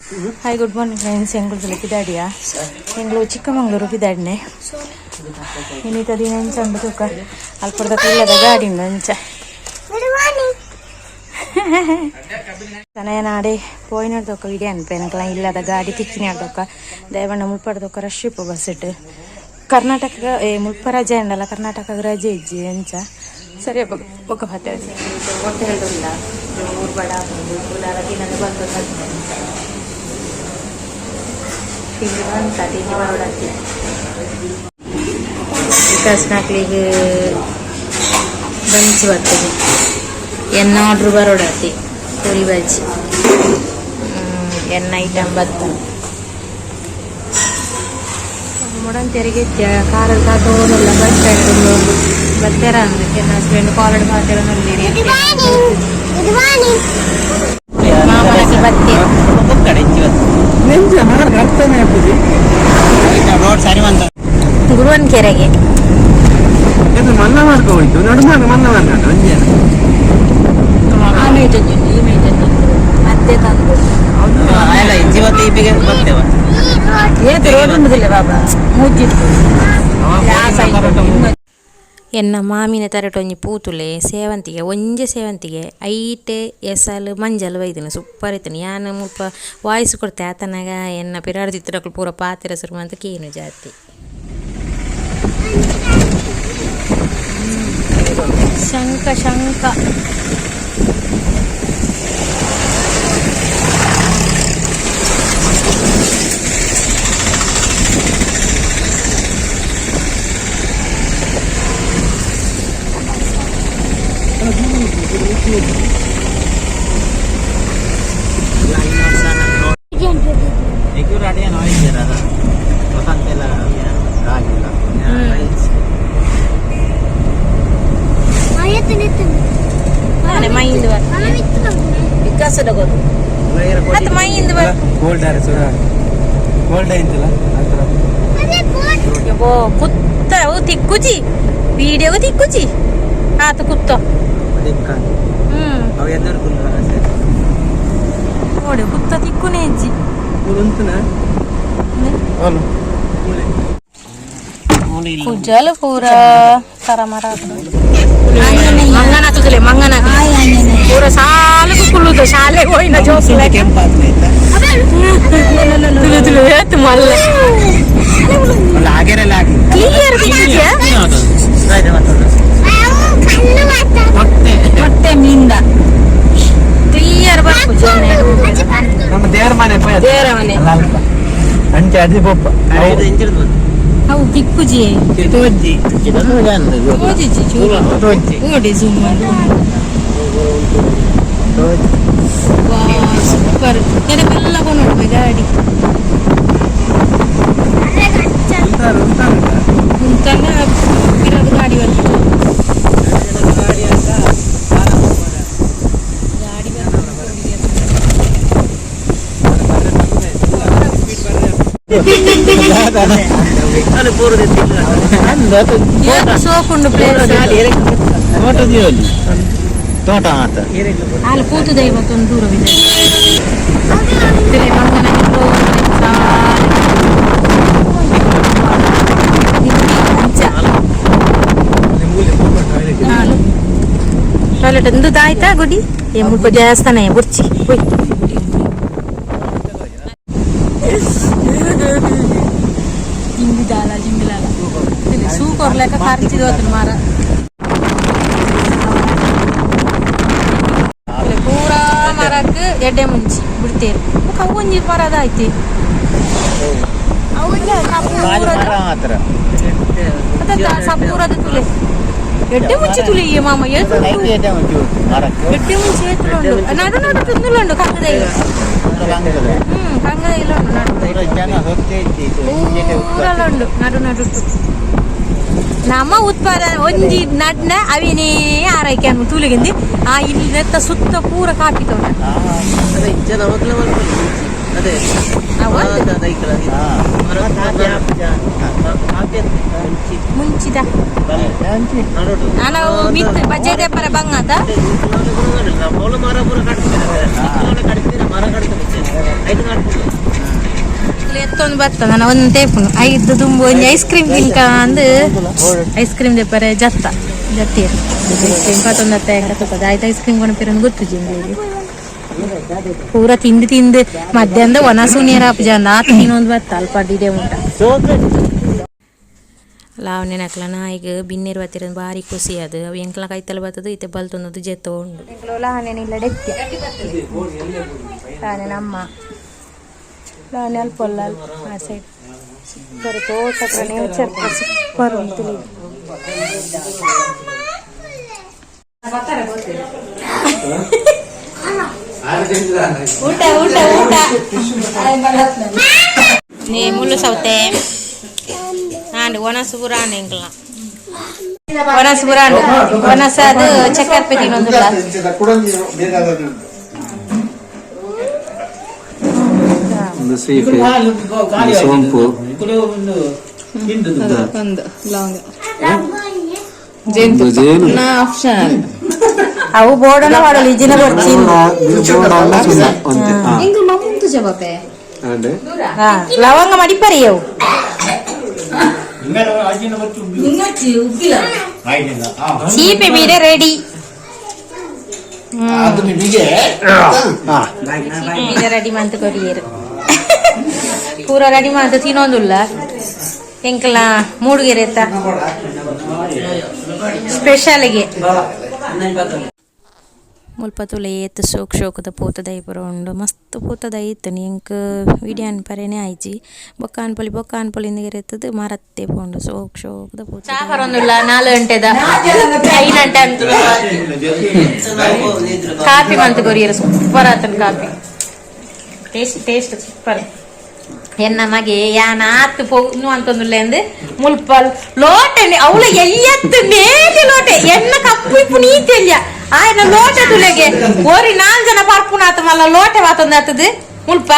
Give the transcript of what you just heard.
Hi good morning friends. ಎಂಗ್ಳೂರು ಪಿದಾಡಿಯಾ ಎಂಗ್ಳು ಚಿಕ್ಕಮಂಗ್ಳೂರು ಪಿದಾಡಿನೆ ಇನ್ನಿತ ದಿನ ಎಂಚಂಡು ತೂಕ ಅಲ್ಪದ ಇಲ್ಲದ ಗಾಡಿ ಅಂಚ ನಾಡೆ ಪೋಯಿನಡ್ದೊಕ್ಕ ವಿಡಿಯೋ ಅನ್ಪೇನಕಲ ಇಲ್ಲದ ಗಾಡಿ ತಿಕ್ಕಿನಾಡ್ದೊಕ್ಕ ದಯವಣ್ಣ ಮುಲ್ಪಡ್ದೊಕ್ಕ ರಶ್ ಇಪ್ಪು ಬಸ್ ಇಟ್ಟು ಕರ್ನಾಟಕ ಮುಲ್ಪ ರಜೆ ಉಂಡಲ್ಲ ಕರ್ನಾಟಕ ರಜೆ ಇಜ್ಜಿ ಎಂಚ ಸರಿ ಬೊಕ್ಕ ಹೊಟ್ಟೆ ಇಲ್ಲ ಊರು ಬಡ ದಿನ ಬಂದು ತಿಂಡಿ ಬರೋಡತ್ತಿ ವಿಕಾಸ್ ನಾಕ್ಲಿಗೆ ಬಂಚಿ ಬರ್ತದೆ ಎನ್ನ ಆರ್ಡ್ರ್ ಬರೋಡತ್ತಿ ಪೂರಿ ಬಜ್ಜಿ ಎನ್ನ ಐಟಮ್ ಬತ್ತ ಮುಡಂತೆರಿಗೆ ಕಾರಲ್ಲಿ ಕಾಟೋನಲ್ಲ ಬಸ್ ಸ್ಟ್ಯಾಂಡ್ ಬತ್ತೆರ ಅಂದಕ್ಕೆ ನನ್ನ ಹಸ್ಬೆಂಡ್ ಕಾಲಡ್ ಪಾತೆರ ನಲ್ಲಿರಿ ಮಾಮನಕ್ಕೆ ಬತ್ತೆ ಗುರುವನ್ ಕೆರೆಗೆ ಮನ್ನ ಮಾಡ್ಕೋಯ್ತು ನಡುಮಾಗ ಮನ್ನ ಮತ್ತೆ ತಂದು ಬಾಬಾ ಎನ್ನ ಮಾಮಿನ ತರಟೊಂಜಿ ಪೂತುಲೆ ಸೇವಂತಿಗೆ ಒಂಜೆ ಸೇವಂತಿಗೆ ಐಟೆ ಎಸಲು ಮಂಜಲ್ ಒಯ್ದಿನ ಸೂಪರ್ ಇತ್ತನಿ ಯಾನು ಮುಲ್ಪ ವಾಯ್ಸ್ ಕೊಡ್ತೆ ಆತನಾಗ ಎನ್ನ ಪಿರಾಡು ಚಿತ್ರಗಳು ಪೂರ ಪಾತಿರ ಸುರು ಅಂತ ಕೇನು ಜಾತಿ ಶಂಕ ಶಂಕ ಕುತ್ತ ತಿಕ್ಕುಜಿ ವಿಡಿಯೋ ತಿಕ್ಕುಜಿ ಆತ ಕುತ್ತ ನೋಡಿ ಕುತ್ತ ತಿಕ್ಕುನೇ ಹೆಜ್ಜಿ ಕುಜ್ಜಲು ಪೂರ ತರ ಮರ ಮಂಗನ ತುಲೆ ಮಂಗನ ಪೂರ ಸಾಲಗೂ ಕುಳ್ಳುದು ಶಾಲೆ ಹೋಯ್ನ ಜೋಸಿಲ ತುಳು ತುಳು ಹೇಳ್ತು ಮಲ್ಲ ಕ್ಲಿಯರ್ ಮೊಟ್ಟೆ ಮೀಂದ ಕ್ಲಿಯರ್ ಬರ್ಕು ನಮ್ಮ ದೇವರ ಮನೆ ಅಂಚೆ ಅದಿ ಪೊಪ್ಪ ಅವು ತಿಕ್ಕುಜಿ ನೋಡಿ ಜೂಮ್ ಸೂಪರ್ ಎಲ್ಲ ಕೊಂಡೋಗ್ಬೇಕು ಗಾಡಿ ಉಂಟಲ್ಲ ಇರೋದು ಗಾಡಿ ಬಂತು ಸೋಕುಂಡು ಪ್ಲೇಸ್ ತೋಟ ಮಾತ್ರ ಅಲ್ಲಿ ಕೂತದೆ ಇವತ್ತೊಂದು ದೂರವಿದೆ ಟಾಯ್ಲೆಟ್ ಒಂದು ಆಯ್ತಾ ಗುಡಿ ಮುಲ್ಪ ದೇವಸ್ಥಾನ ಬುರ್ಚಿ ಜಿಂಗಿದಾಲ ಜಿಂಗಿಲಾಲ ಸೂ ಕೊರ್ಲೆಕ್ಕ ಖರ್ಚಿದ ಮಾರ ಪೂರಾ ಮರಕ್ಕೆ ಎಡ್ಡೆ ಮುಂಚಿ ಬಿಡ್ತೇರು ಒಂಜಿ ಮರದ ಐತಿ ಸಪೂರದ ತುಲೆ ಎಡ್ಡೆ ಮುಂಚಿ ತುಲೆ ಮಾಮ ಎಡ್ಡೆ ಮುಂಚಿ ಎತ್ತುಂಡು ನಡು ನಡು ತುಂದುಲುಂಡು ಕಂಗದ ಇಲ್ಲ ಕಂಗದ ಇಲ್ಲ ಪೂರಲ್ಲುಂಡು ನಡು ನಡು ನಮ್ಮ ಉತ್ಪಾದನೆ ಒಂಜಿ ನಡ್ನ ಅವಿನೇ ಆರೈಕೆ ಅನ್ನು ತೂಲಿಗಿಂದಿ ಆ ಇಲ್ಲಿ ನೆತ್ತ ಸುತ್ತ ಪೂರ ಕಾಪಿತೊಂಡ ಮುಂಚಿದ ನಾನು ಮಿತ್ ಬಜ್ಜೆ ಪರ ಬಂಗಾತ ಎತ್ತೊಂದು ಬರ್ತದ ನಾನು ಒಂದು ತೇಪುನು 5 ತುಂಬು ಒಂದು ಐಸ್ ಕ್ರೀಮ್ ತಿನ್ಕ ಅಂದು ಐಸ್ ಕ್ರೀಮ್ ದೆಪ್ಪರೆ ಜತ್ತಿ ಐಸ್ ಕ್ರೀಮ್ 21 ತಪ್ಪದ ಆಯ್ತು ಐಸ್ ಕ್ರೀಮ್ ಕೊನಪಿರನ್ನು ಗೊತ್ತು ಜಿಂದಿ ಪೂರ ತಿಂದು ಮಧ್ಯಾಹ್ನದ ಒಣಸು ನೀರು ಹಾಪಜಂದ ಆತ ಇನ್ನೊಂದು ಬರ್ತ ಅಲ್ಪ ಡಿಡೆ ಉಂಟ ಲಾವಣೆ ನಕ್ಲನ ಈಗ ಬಿನ್ನೇರು ಬತ್ತಿರೋದು ಭಾರಿ ಖುಷಿ ಅದು ಅವು ಎಂಕ್ಲ ಕೈತಲ್ಲ ಬರ್ತದೆ ಇತ್ತೆ ಬಲ್ತೊಂದು ಜೆತ್ತ ಉಂಡು ಎಂಕ್ಲು ಲಾವಣೆನಿಲ್ಲ ಡೆತ್ತಿ ಲಾವಣೆ ನಮ್ಮ ಲಾವಣೆ ಅಲ್ಪ ಅಲ್ಲ ಆ ಸೈಡ್ ಸೂಪರ್ ತೋಟ ನೇಚರ್ ಸೂಪರ್ ಉಂಟು ಊಟ ಊಟ ಊಟ ನೀ ಮುಳ್ಳು ಸೌತೆ ನಾನು ಒಣಸು ಬುರಾಣ ಎಂಕ್ಲ ಒಣಸು ಬುರಾಣ ಒಣಸ ಅದು ಚಕ್ಕರ್ ಪೆಟ್ಟಿ ಇನ್ನೊಂದಿಲ್ಲ ಸೋಂಪು ಅವು ಬೋರ್ಡನ ಮಾಡಲು ಇಜಿನ ಬರ್ಚಿ ಲವಂಗ ಮಡಿಪರಿ ಅವು ಸೀಪೆ ಬೀರೆ ರೆಡಿ ರೆಡಿ ಮಂತ್ ಕೊರಿಯರು ಪೂರ ರೆಡಿ ಮಂತ್ ತಿನ್ನೋದಿಲ್ಲ ಎಂಕಲ ಮೂಡುಗೆರೆ ಸ್ಪೆಷಲ್ಗೆ ಮುಲ್ಪ ತುಲೆ ಏತ್ ಶೋಕದ ಪೋತದ ಪುರ ಉಂಡು ಮಸ್ತ್ ಪೋತದ ಇತ್ತು ಎಂಕ್ ವಿಡಿಯೋ ಅನ್ಪರೇನೆ ಆಯ್ಚಿ ಬೊಕ್ಕ ಅನ್ಪೊಲಿ ಇಂದಿಗೆ ಎತ್ತದು ಮರತ್ತೆ ಪೋಂಡು ಶೋಕದ ಪೋತ ಚಾಪರೊಂದುಲ್ಲ 4 ಗಂಟೆದ 5 ಗಂಟೆ ಅಂತ ಕಾಫಿ ಮಂತ್ ಕೊರಿಯರು ಸೂಪರ್ ಆತನ ಕಾಫಿ ಟೇಸ್ಟ್ ಸೂಪರ್ ಎನ್ನ ಮಗೆ ಯಾನ ಆತು ಪೋನು ಅಂತಂದುಲ್ಲ ಎಂದು ಮುಲ್ಪಲ್ ಲೋಟೆ ಅವಳ ಎಯ್ಯತ್ತು ನೇಗೆ ಲೋಟೆ ಎನ್ನ ಕಪ್ಪು ಇಪ್ಪು ನೀತಿಲ್ಲ ಆಯ್ನ ಲೋಟೆ ತುಲೆಗೆ ಓರಿ 4 ಜನ ಪರ್ಪುನಾತ ಮಲ್ಲ ಲೋಟೆ ವಾತೊಂದು ಆತದು ಮುಲ್ಪ